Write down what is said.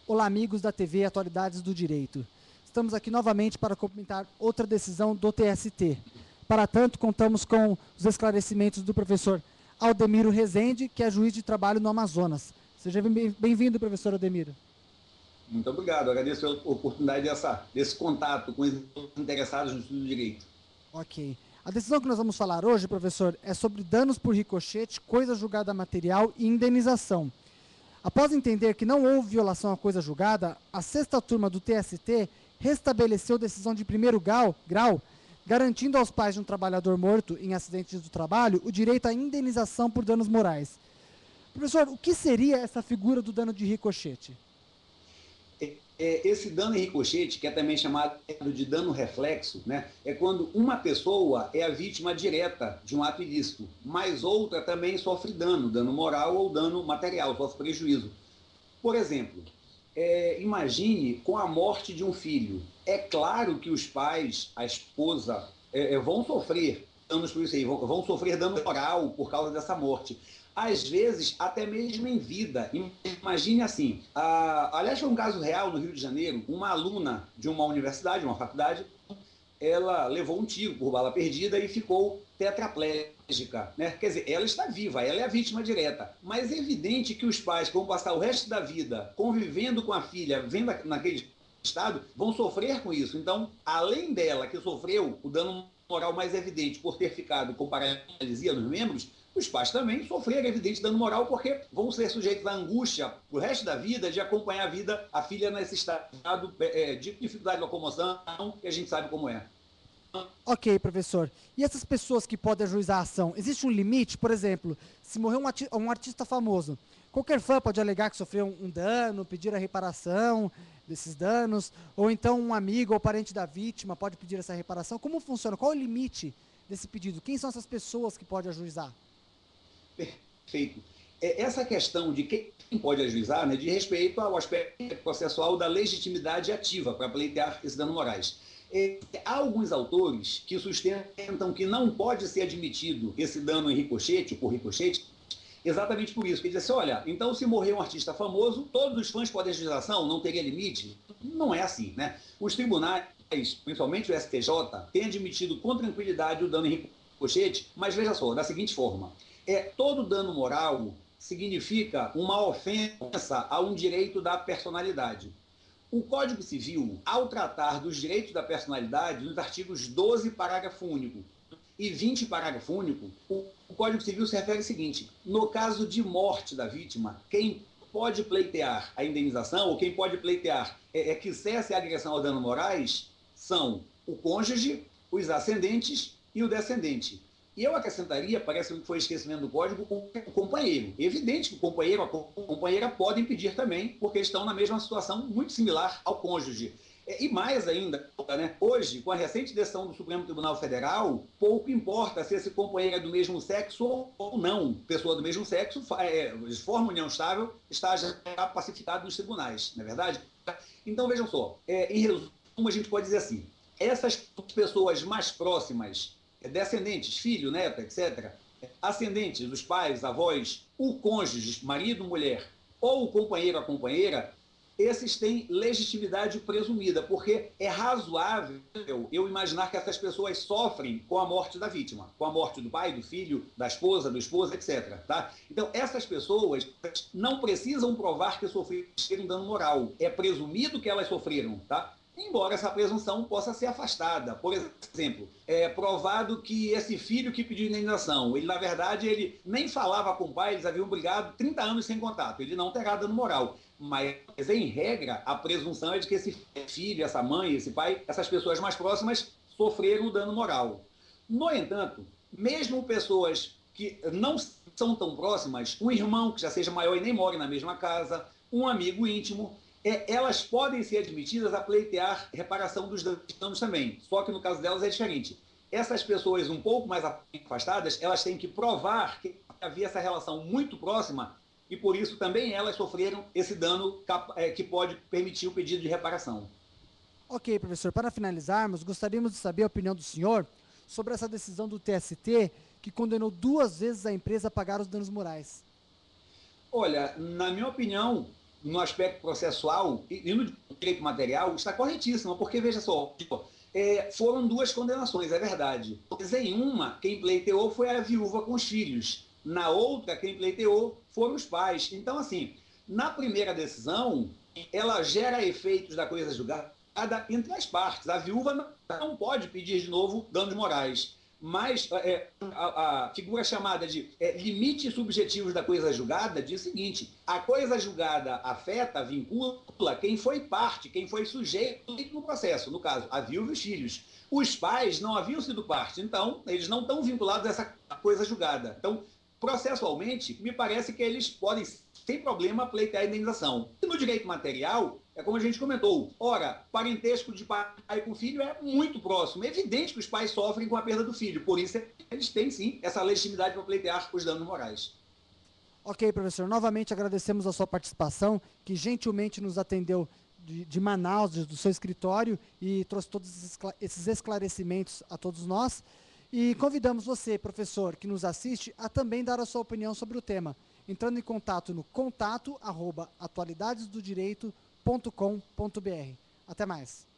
Olá, amigos da TV Atualidades do Direito. Estamos aqui novamente para comentar outra decisão do TST. Para tanto, contamos com os esclarecimentos do professor Aldemiro Rezende, que é juiz de trabalho no Amazonas. Seja bem-vindo, professor Aldemiro. Muito obrigado, agradeço a oportunidade desse contato com os interessados no estudo do direito. Ok. A decisão que nós vamos falar hoje, professor, é sobre danos por ricochete, coisa julgada material e indenização. Após entender que não houve violação à coisa julgada, a sexta turma do TST restabeleceu decisão de primeiro grau, garantindo aos pais de um trabalhador morto em acidentes do trabalho o direito à indenização por danos morais. Professor, o que seria essa figura do dano de ricochete? Esse dano em ricochete, que é também chamado de dano reflexo, né, é quando uma pessoa é a vítima direta de um ato ilícito, mas outra também sofre dano moral ou dano material, sofre prejuízo. Por exemplo, imagine com a morte de um filho. É claro que os pais, a esposa, vão sofrer danos por isso aí, vão sofrer dano moral por causa dessa morte. Às vezes, até mesmo em vida. Imagine assim, aliás, foi um caso real no Rio de Janeiro, uma aluna de uma universidade, uma faculdade, ela levou um tiro por bala perdida e ficou tetraplégica, né? Quer dizer, ela está viva, ela é a vítima direta, mas é evidente que os pais que vão passar o resto da vida convivendo com a filha, vendo naquele estado, vão sofrer com isso. Então, além dela que sofreu o dano moral mais evidente por ter ficado com paralisia nos membros, os pais também sofreram evidente dano moral porque vão ser sujeitos à angústia o resto da vida de acompanhar a filha nesse estado de dificuldade de locomoção, que a gente sabe como é. Ok, professor. E essas pessoas que podem ajuizar a ação, existe um limite? Por exemplo, se morrer um artista famoso, qualquer fã pode alegar que sofreu um dano, pedir a reparação desses danos, ou então um amigo ou parente da vítima pode pedir essa reparação. Como funciona? Qual é o limite desse pedido? Quem são essas pessoas que podem ajuizar? Perfeito. Essa questão de quem pode ajuizar, né, de respeito ao aspecto processual da legitimidade ativa para pleitear esses danos morais. Há alguns autores que sustentam que não pode ser admitido esse dano em ricochete, por ricochete, exatamente por isso. Ele diz assim, olha, então se morrer um artista famoso, todos os fãs podem ajuizar ação, não teria limite? Não é assim, né? Os tribunais, principalmente o STJ, têm admitido com tranquilidade o dano em ricochete, mas veja só, da seguinte forma, todo dano moral significa uma ofensa a um direito da personalidade. O Código Civil, ao tratar dos direitos da personalidade, nos artigos 12, parágrafo único, e 20, parágrafo único, o Código Civil se refere ao seguinte: no caso de morte da vítima, quem pode pleitear a indenização, ou quem pode pleitear que cesse a agressão aos danos morais, são o cônjuge, os ascendentes e o descendente. E eu acrescentaria, parece que foi esquecimento do código, o companheiro. Evidente que o companheiro, a companheira podem pedir também, porque estão na mesma situação muito similar ao cônjuge. E mais ainda, né, hoje, com a recente decisão do Supremo Tribunal Federal, pouco importa se esse companheiro é do mesmo sexo ou não. Pessoa do mesmo sexo forma união estável, está já pacificado nos tribunais, não é verdade? Então, vejam só, em resumo, a gente pode dizer assim, essas pessoas mais próximas, descendentes, filho, neto, etc., ascendentes, os pais, avós, o cônjuge, marido, mulher, ou o companheiro, a companheira, esses têm legitimidade presumida, porque é razoável eu imaginar que essas pessoas sofrem com a morte da vítima, com a morte do pai, do filho, da esposa, do esposo, etc. Tá? Então, essas pessoas não precisam provar que sofreram dano moral. É presumido que elas sofreram, tá? Embora essa presunção possa ser afastada. Por exemplo, é provado que esse filho que pediu indenização, ele, na verdade, ele nem falava com o pai, eles haviam brigado 30 anos sem contato, ele não terá dano moral. Mas, em regra, a presunção é de que esse filho, essa mãe, esse pai, essas pessoas mais próximas sofreram o dano moral. No entanto, mesmo pessoas que não são tão próximas, um irmão que já seja maior e nem mora na mesma casa, um amigo íntimo, elas podem ser admitidas a pleitear reparação dos danos também, só que no caso delas é diferente. Essas pessoas um pouco mais afastadas, elas têm que provar que havia essa relação muito próxima e por isso também elas sofreram esse dano que pode permitir o pedido de reparação. Ok, professor, para finalizarmos, gostaríamos de saber a opinião do senhor sobre essa decisão do TST que condenou 2 vezes a empresa a pagar os danos morais. Olha, na minha opinião, no aspecto processual e no direito material, está corretíssima, porque, veja só, foram duas condenações, é verdade. Mas em uma, quem pleiteou foi a viúva com os filhos. Na outra, quem pleiteou foram os pais. Então, assim, na primeira decisão, ela gera efeitos da coisa julgada entre as partes. A viúva não pode pedir de novo danos morais. Mas a figura chamada de limite subjetivos da coisa julgada diz o seguinte: a coisa julgada afeta, vincula quem foi parte, quem foi sujeito no processo, no caso, a viúva e os filhos. Os pais não haviam sido parte, então eles não estão vinculados a essa coisa julgada. Então, processualmente, me parece que eles podem, sem problema, pleitear a indenização. E no direito material, é como a gente comentou, ora, parentesco de pai com filho é muito próximo. É evidente que os pais sofrem com a perda do filho, por isso eles têm, sim, essa legitimidade para pleitear os danos morais. Ok, professor. Novamente agradecemos a sua participação, que gentilmente nos atendeu de Manaus, do seu escritório, e trouxe todos esses esclarecimentos a todos nós. E convidamos você, professor, que nos assiste, a também dar a sua opinião sobre o tema, entrando em contato no contato@atualidadesdodireito.com.br. Até mais.